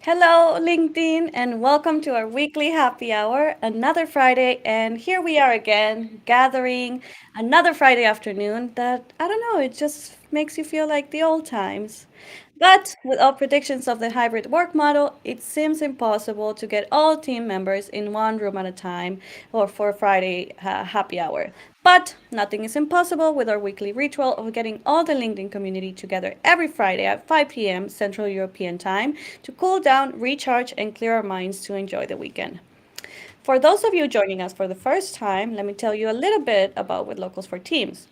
Hello, LinkedIn, and welcome to our weekly happy hour. Another Friday, and here we are again, gathering another Friday afternoon that, I don't know, it just makes you feel like the old times. But with all predictions of the hybrid work model, it seems impossible to get all team members in one room at a time or for Friday happy hour. But nothing is impossible with our weekly ritual of getting all the LinkedIn community together every Friday at 5 p.m. Central European Time to cool down, recharge, and clear our minds to enjoy the weekend. For those of you joining us for the first time, let me tell you a little bit about With Locals for Teams.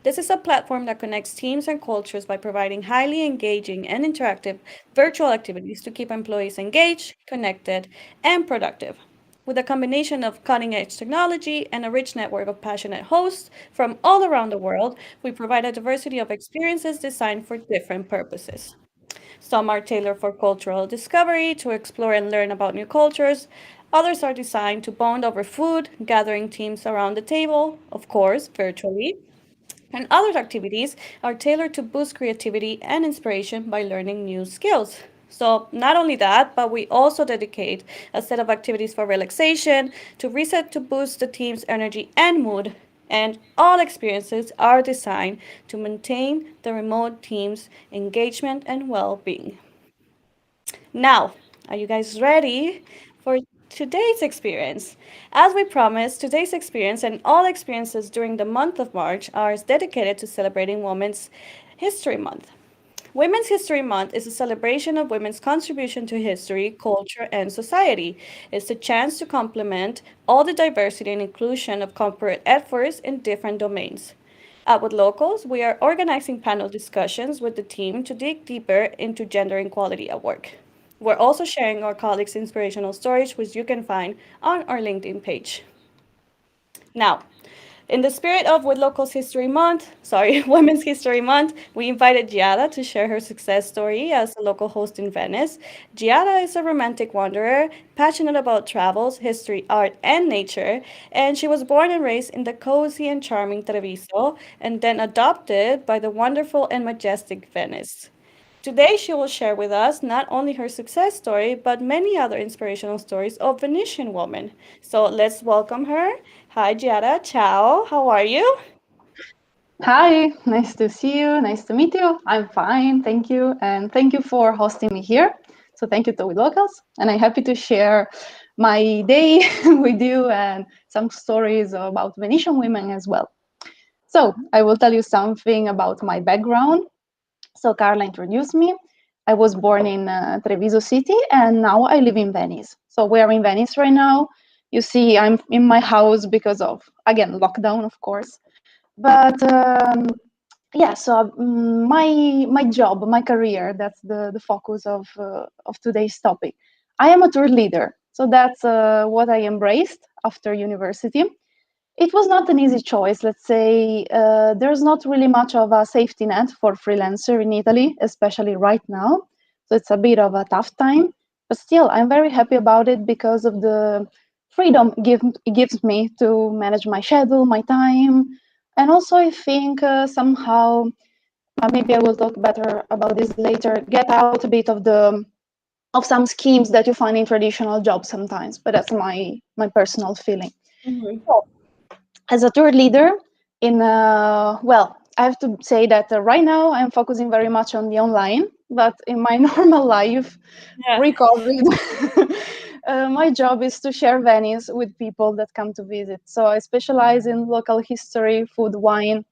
This is a platform that connects teams and cultures by providing highly engaging and interactive virtual activities to keep employees engaged, connected, and productive. With a combination of cutting edge technology and a rich network of passionate hosts from all around the world, we provide a diversity of experiences designed for different purposes. Some are tailored for cultural discovery, to explore and learn about new cultures. Others are designed to bond over food, gathering teams around the table, of course, virtually, and other activities are tailored to boost creativity and inspiration by learning new skills. So, not only that, but we also dedicate a set of activities for relaxation, to reset, to boost the team's energy and mood. And all experiences are designed to maintain the remote team's engagement and well being. Now, are you guys ready for today's experience? As we promised, today's experience and all experiences during the month of March are dedicated to celebrating Women's History Month. Women's History Month is a celebration of women's contribution to history, culture, and society. It's a chance to complement all the diversity and inclusion of corporate efforts in different domains. At With Locals, we are organizing panel discussions with the team to dig deeper into gender equality at work. We're also sharing our colleagues' inspirational stories, which you can find on our LinkedIn page. Now, in the spirit of With Locals History Month, sorry, Women's History Month, we invited Giada to share her success story as a local host in Venice. Giada is a romantic wanderer, passionate about travels, history, art, and nature, and she was born and raised in the cozy and charming Treviso, and then adopted by the wonderful and majestic Venice. Today, she will share with us not only her success story, but many other inspirational stories of Venetian women. So let's welcome her. Hi, Giada. Ciao. How are you? Hi, nice to see you. Nice to meet you. I'm fine, thank you. And thank you for hosting me here. So thank you to We Locals. And I'm happy to share my day with you and some stories about Venetian women as well. So I will tell you something about my background. So Carla introduced me. I was born in Treviso City and now I live in Venice. So we are in Venice right now. You see, I'm in my house because of, again, lockdown, of course. But yeah, so my job, my career, that's the focus of today's topic. I am a tour leader, so that's what I embraced after university. It was not an easy choice. Let's say there's not really much of a safety net for freelancer in Italy, especially right now. So it's a bit of a tough time, but still, I'm very happy about it because of the freedom it gives me to manage my schedule, my time, and also I think somehow maybe I will talk better about this later. Get out a bit of some schemes that you find in traditional jobs sometimes, but that's my personal feeling. Mm-hmm. So, as a tour leader in well, I have to say that right now I'm focusing very much on the online, but in my normal life Yeah. pre-covid my job is to share Venice with people that come to visit. So I specialize in local history, food, wine,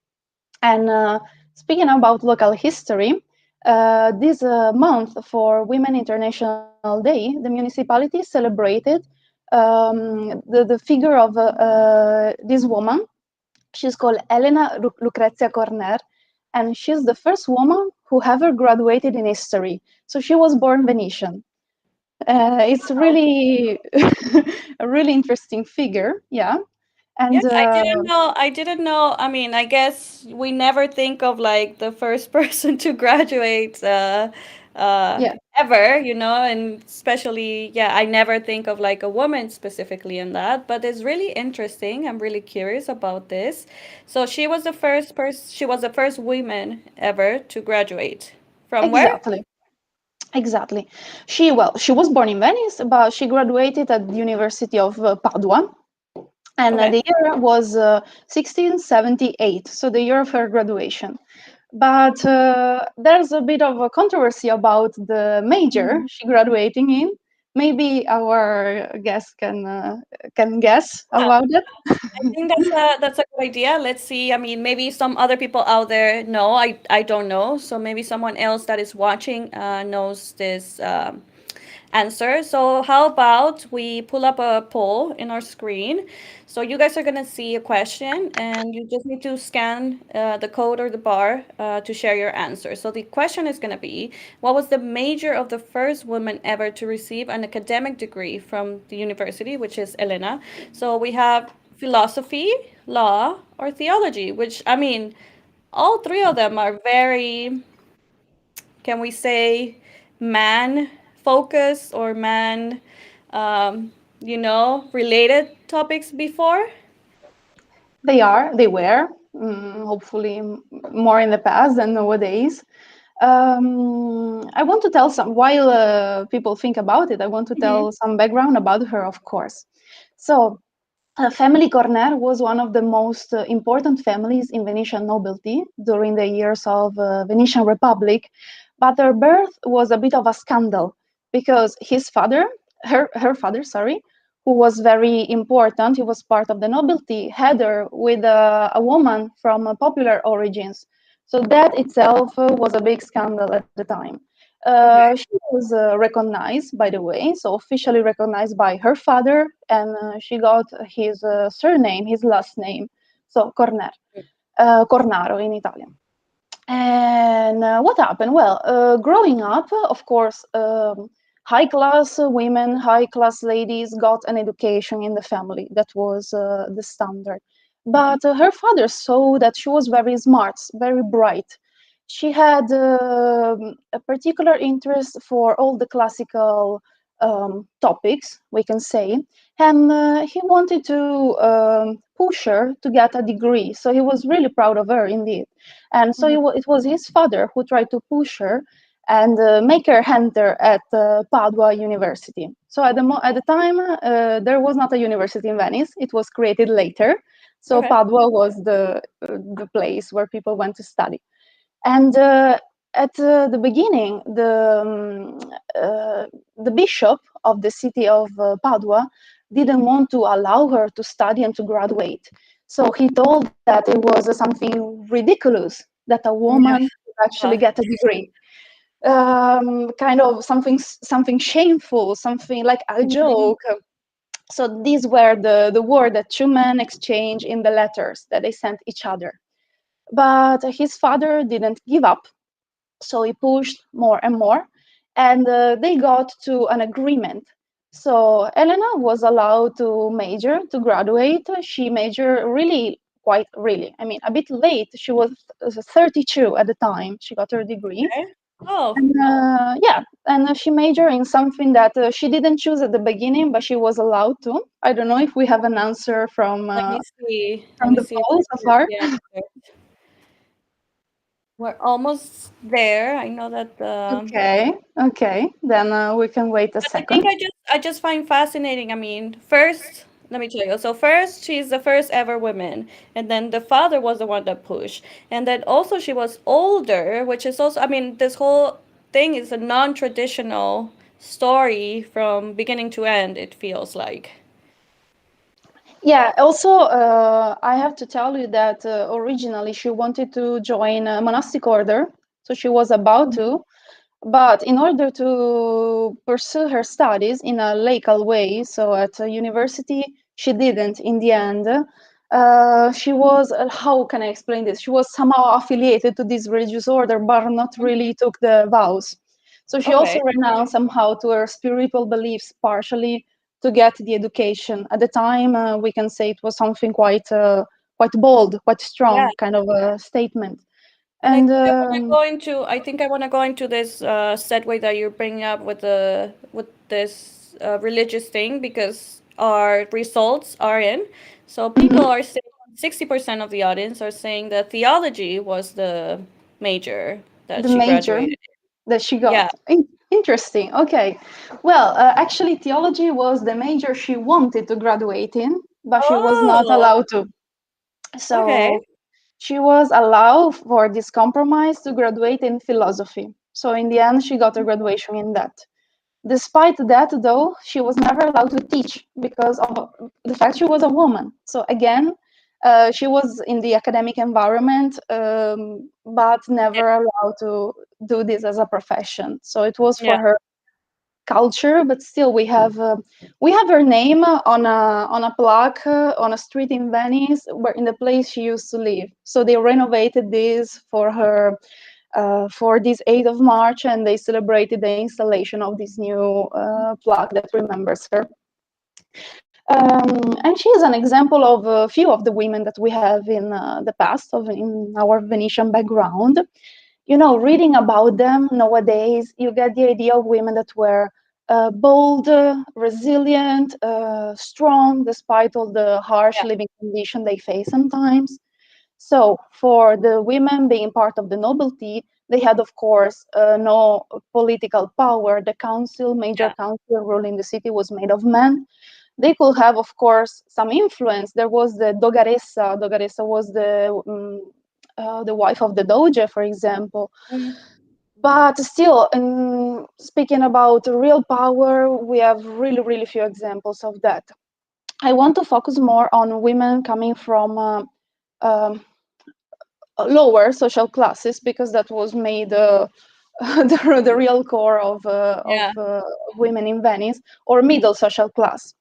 and speaking about local history, this month for Women International Day, the municipality celebrated the figure of this woman. She's called Elena Lucrezia Corner, and she's the first woman who ever graduated in history. So she was born Venetian. It's really a really interesting figure, yeah. Yes, And I didn't know. I didn't know. I mean, I guess we never think of like the first person to graduate yeah, ever, and especially, yeah, I never think of like a woman specifically in that, but it's really interesting. I'm really curious about this. So she was the first woman ever to graduate. From where? exactly. Exactly. She was born in Venice, but she graduated at the University of Padua, and Okay. the year was 1678, so the year of her graduation. But there's a bit of a controversy about the major Mhm. she graduating in. Maybe our guest can guess about it. I think that's a good idea. Let's see. I mean, maybe some other people out there know. I don't know. So maybe someone else that is watching knows this answer. So how about we pull up a poll in our screen? So you guys are gonna see a question, and you just need to scan the code or the bar to share your answer. So the question is gonna be, what was the major of the first woman ever to receive an academic degree from the university, which is Elena? So we have philosophy, law, or theology, which I mean, all three of them are very, can we say, man focused or man, related topics before? They were, hopefully more in the past than nowadays. I want to tell some, while people think about it, I want to Hmm. tell some background about her, of course. So, family Corner was one of the most important families in Venetian nobility during the years of Venetian Republic, but their birth was a bit of a scandal because her father, sorry, who was very important, he was part of the nobility, had her with a woman from popular origins. So that itself was a big scandal at the time. Okay. She was recognized, by the way, so officially recognized by her father, and she got his surname, his last name, so Cornaro in Italian. And what happened? Well, growing up, of course, high class women, high class ladies got an education in the family. That was the standard. But her father saw that she was very smart, very bright. She had a particular interest for all the classical topics, we can say, and he wanted to push her to get a degree. So he was really proud of her indeed. And so Hmm. it was his father who tried to push her and make her enter at Padua University. So at the time, there was not a university in Venice. It was created later. So Okay. Padua was the place where people went to study. And at the beginning, the bishop of the city of Padua didn't want to allow her to study and to graduate. So he told that it was something ridiculous that a woman Yeah. could actually Uh, get a degree. Kind of something shameful, something like a mhm. joke. So these were the word that two men exchanged in the letters that they sent each other. But his father didn't give up, so he pushed more and more, and they got to an agreement. So Elena was allowed to major, to graduate. She majored really, quite really. I mean, a bit late. She was 32 at the time. She got her degree. Okay. Oh, And yeah, and she majored in something that she didn't choose at the beginning, but she was allowed to. I don't know if we have an answer let me see. Let from me the see if poll I so can far. get the answer. We're almost there. I know that Okay, okay, then we can wait a but the thing second. I just find fascinating, I mean, first, let me tell you. So first, she's the first ever woman, and then the father was the one that pushed, and then also she was older, which is also, I mean, this whole thing is a non-traditional story from beginning to end. It feels like. Yeah, also, I have to tell you that originally she wanted to join a monastic order, so she was about to, but in order to pursue her studies in a legal way, so at a university, she didn't in the end. She was, how can I explain this? She was somehow affiliated to this religious order, but not really took the vows. So she also Okay. renounced somehow to her spiritual beliefs partially to get the education. At the time, we can say it was something quite bold, quite Yeah. strong kind of a statement. And I And think I want to go into I think I want to go into this segue that you're bringing up with the with this religious thing because our results are in. So people mhm, are saying 60% of the audience are saying that theology was the major that the she major graduated. that she Yeah. got. Interesting. Okay. Well, actually, theology was the major she wanted to graduate in, but she was not Oh, allowed to. okay. So she was allowed for this compromise to graduate in philosophy. So in the end, she got a graduation in that. Despite that, though, she was never allowed to teach because of the fact she was a woman. So again, she was in the academic environment, but Yeah. never allowed to do this as a profession. So it was Yeah. for her culture, but still we have her name on a plaque on a street in Venice, where in the place she used to live. So they renovated this for her for this 8th of March, and they celebrated the installation of this new plaque that remembers her. And she is an example of a few of the women that we have in the past, in our Venetian background. You know, reading about them nowadays, you get the idea of women that were bold, resilient, strong, despite all the harsh Yeah. living condition they face sometimes. So, for the women being part of the nobility, they had, of course, no political power. The council, major Yeah. council ruling the city, was made of men. They could have, of course, some influence. There was the dogaressa. Dogaressa was the wife of the doge, for example. Mm. But still, in speaking about real power, we have really, really few examples of that. I want to focus more on women coming from um, lower social classes because that was made the real core Yeah. of women in Venice, or middle social class.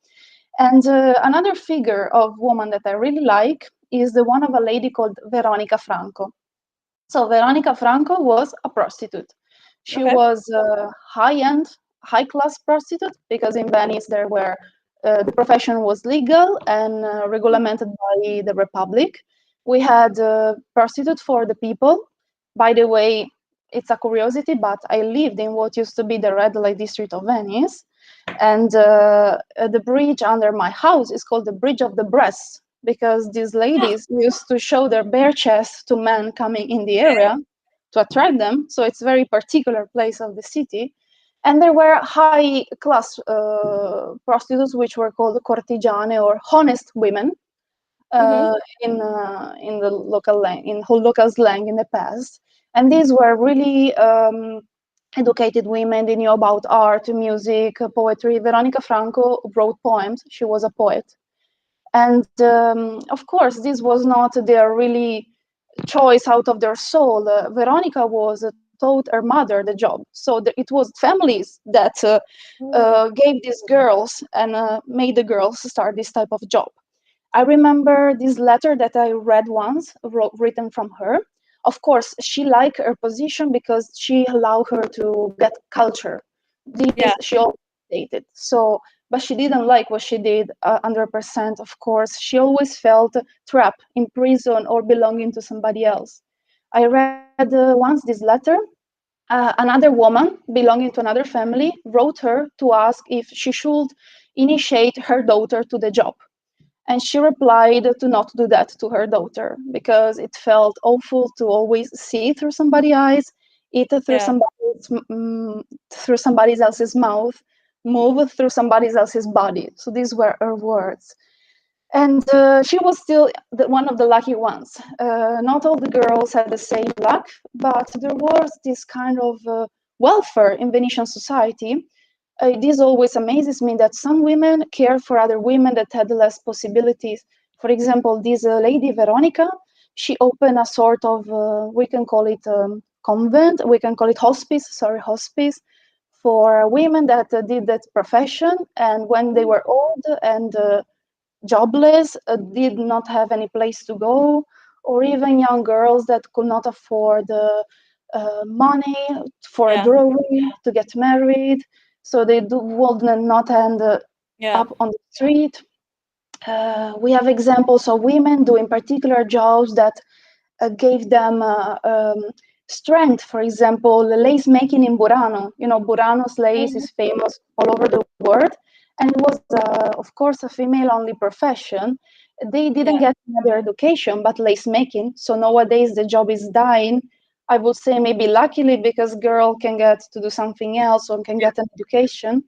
And another figure of woman that I really like is the one of a lady called Veronica Franco. So Veronica Franco was a prostitute. She Okay. was a high-end, high-class prostitute because in Venice there were the profession was legal and regulated by the Republic. We had prostitute for the people. By the way, it's a curiosity, but I lived in what used to be the red light district of Venice, and the bridge under my house is called the Bridge of the Breasts because these ladies used to show their bare chests to men coming in the Okay. area to attract them. So it's a very particular place of the city. And there were high class prostitutes, which were called cortigiane or honest women Mm-hmm. uh, in the in whole local slang in the past. And these were really educated women. They knew about art, music, poetry. Veronica Franco wrote poems. She was a poet. And of course, this was not their really choice out of their soul. Veronica was taught her mother the job. So it was families that Mm. gave these girls and made the girls start this type of job. I remember this letter that I read once, written from her. Of course, she liked her position because she allowed her to get culture. This Yeah. she always stated. So, but she didn't like what she did 100%. Of course, she always felt trapped in prison or belonging to somebody else. I read once this letter. Another woman belonging to another family wrote her to ask if she should initiate her daughter to the job, and she replied to not do that to her daughter because it felt awful to always see through somebody's eyes, eat Yeah. through somebody else's mouth, move through somebody else's body. So these were her words. And she was still one of the lucky ones. Not all the girls had the same luck, but there was this kind of welfare in Venetian society. This always amazes me that some women care for other women that had less possibilities. For example, this lady Veronica, she opened a sort of, we can call it convent, we can call it hospice, sorry, hospice, for women that did that profession. And when they were old and jobless, did not have any place to go, or even young girls that could not afford money for a Yeah. dowry to get married, so they would not end Yeah. up on the street. We have examples of women doing particular jobs that gave them strength. For example, the lace making in Burano. You know, Burano's lace Mhm. is famous all over the world, and it was, of course, a female-only profession. They didn't Yeah. get another education but lace making. So nowadays the job is dying. I would say maybe luckily because girl can get to do something else or can get an education.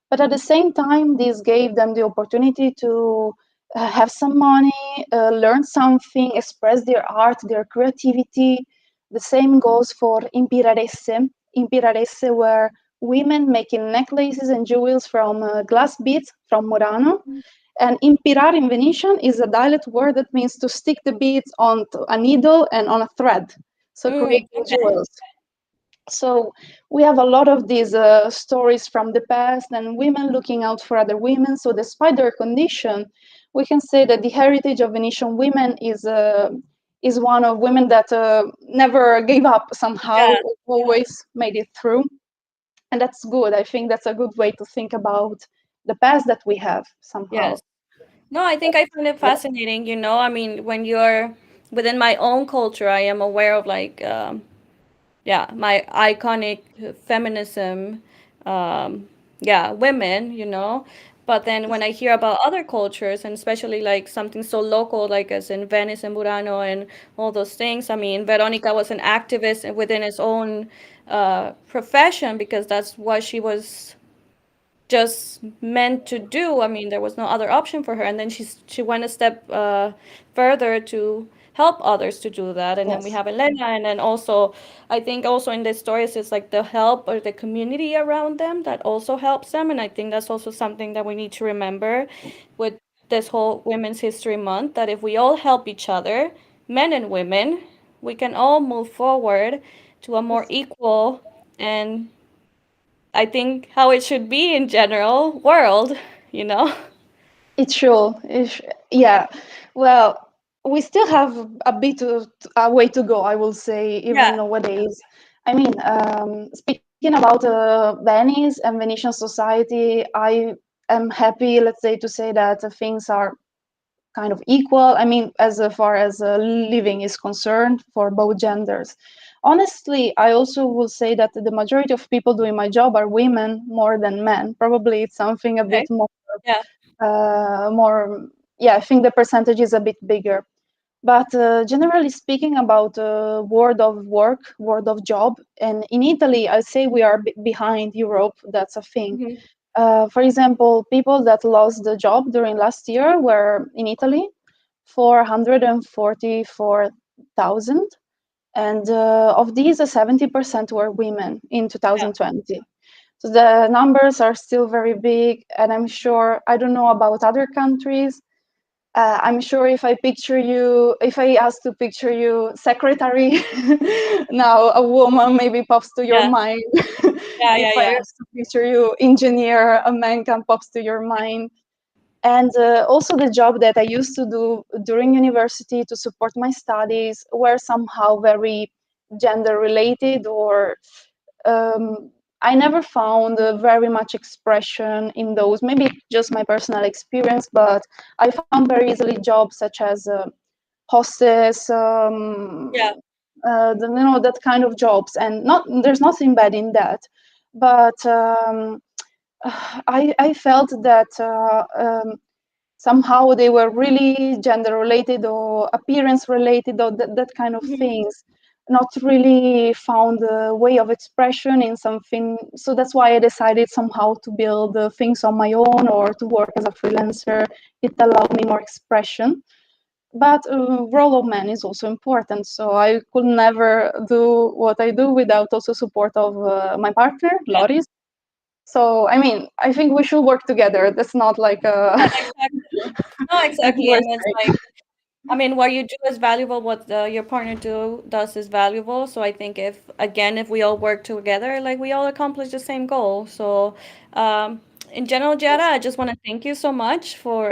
But at the same time, this gave them the opportunity to have some money, learn something, express their art, their creativity. The same goes for impiraresse. Impiraresse were women making necklaces and jewels from glass beads from Murano. And impirar in Venetian is a dialect word that means to stick the beads onto a needle and on a thread, so creating Okay. jewels. So we have a lot of these stories from the past and women looking out for other women. So despite their condition, we can say that the heritage of Venetian women is one of women that never gave up somehow, Yeah. always made it through, and that's good. I think that's a good way to think about the past that we have somehow. Yes. No, I think I find it fascinating, you know. I mean, when you're within my own culture, I am aware of like yeah, my iconic feminism, yeah, women, you know. But then when I hear about other cultures, and especially like something so local, like as in Venice and Burano and all those things, I mean, Veronica was an activist within his own profession because that's what she was just meant to do. I mean, there was no other option for her. And then she went a step further to help others to do that. And then we Yes. have Elena, and then also, I think also in the stories, it's like the help or the community around them that also helps them. And I think that's also something that we need to remember with this whole Women's History Month, that if we all help each other, men and women, we can all move forward to a more equal and I think how it should be in general world, you know? It's true. Yeah. Well, we still have a bit of a way to go, I will say, Yeah, even nowadays. I mean, speaking about Venice and Venetian society, I am happy, let's say, to say that things are kind of equal. I mean, as far as living is concerned for both genders. Honestly, I also will say that the majority of people doing my job are women more than men. Probably it's something a bit okay. Yeah, more, yeah, I think the percentage is a bit bigger. But generally speaking about world of work, world of job, and in Italy, I say we are behind Europe. That's a thing. mhm, For example, people that lost the job during last year were in Italy, 444,000, and of these, 70% were women in yeah, 2020. So the numbers are still very big, and I'm sure, I don't know about other countries. I'm sure if I picture you, if I ask to picture you secretary, now a woman maybe pops to your yeah, mind. yeah, If yeah, I yeah, ask to picture you engineer, a man can pops to your mind. And also the job that I used to do during university to support my studies were somehow very gender related, or I never found very much expression in those. Maybe just my personal experience, but I found very easily jobs such as hostess, yeah, that kind of jobs, and not there's nothing bad in that, but I felt that somehow they were really gender related or appearance related or that kind of mhm, things, not really found a way of expression in something. So that's why I decided somehow to build things on my own or to work as a freelancer. It allowed me more expression, but role of man is also important, so I could never do what I do without also support of my partner yeah. Loris. So I mean, I think we should work together. That's not like a Yeah, exactly. No, a exactly. And it's divorce. like, I mean, what you do is valuable. What your partner does is valuable. So I think if again, if we all work together, like we all accomplish the same goal. So, in general, Jada, I just want to thank you so much for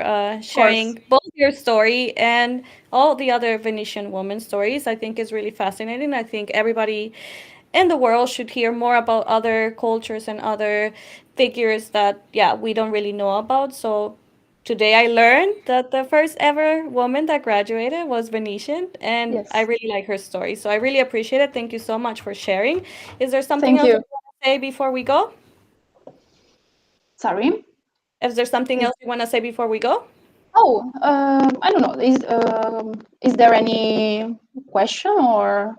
Of course. sharing both your story and all the other Venetian woman stories. I think is really fascinating. I think everybody in the world should hear more about other cultures and other figures that yeah we don't really know about. So today I learned that the first ever woman that graduated was Venetian, and I Yes. really like her story. So I really appreciate it. Thank you so much for sharing. Is there something Thank else that you. you want to say before we go? Sorry. Is there something Is else you want to say before we go? oh, I don't know. Is there any question or?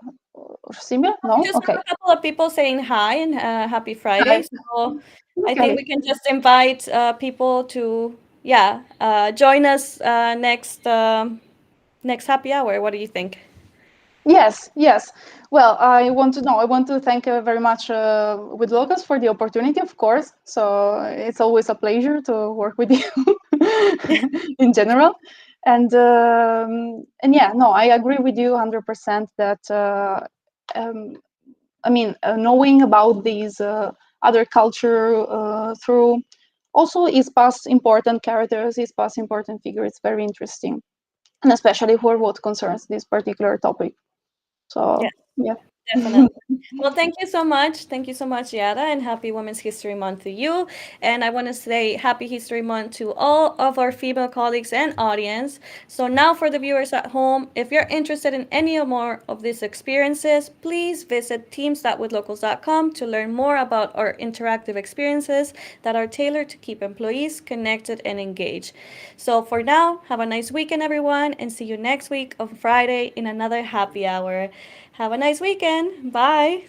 or similar? We No? just have Okay. a couple of people saying hi and happy Friday. Hi. So I think Okay. we can just invite people to, yeah, join us next happy hour. What do you think? Yes, yes. Well, I want to thank very much with Locals for the opportunity, of course. So it's always a pleasure to work with you in general. And yeah, no, I agree with you 100% that um, I mean, knowing about these other culture through also his past important characters, his past important figure, it's very interesting, and especially for what concerns this particular topic. So yeah. Definitely. Well, thank you so much. Thank you so much, Yara, and happy Women's History Month to you. And I want to say happy History Month to all of our female colleagues and audience. So now for the viewers at home, if you're interested in any or more of these experiences, please visit teams.withlocals.com to learn more about our interactive experiences that are tailored to keep employees connected and engaged. So for now, have a nice weekend, everyone, and see you next week on Friday in another happy hour. Have a nice weekend. Bye.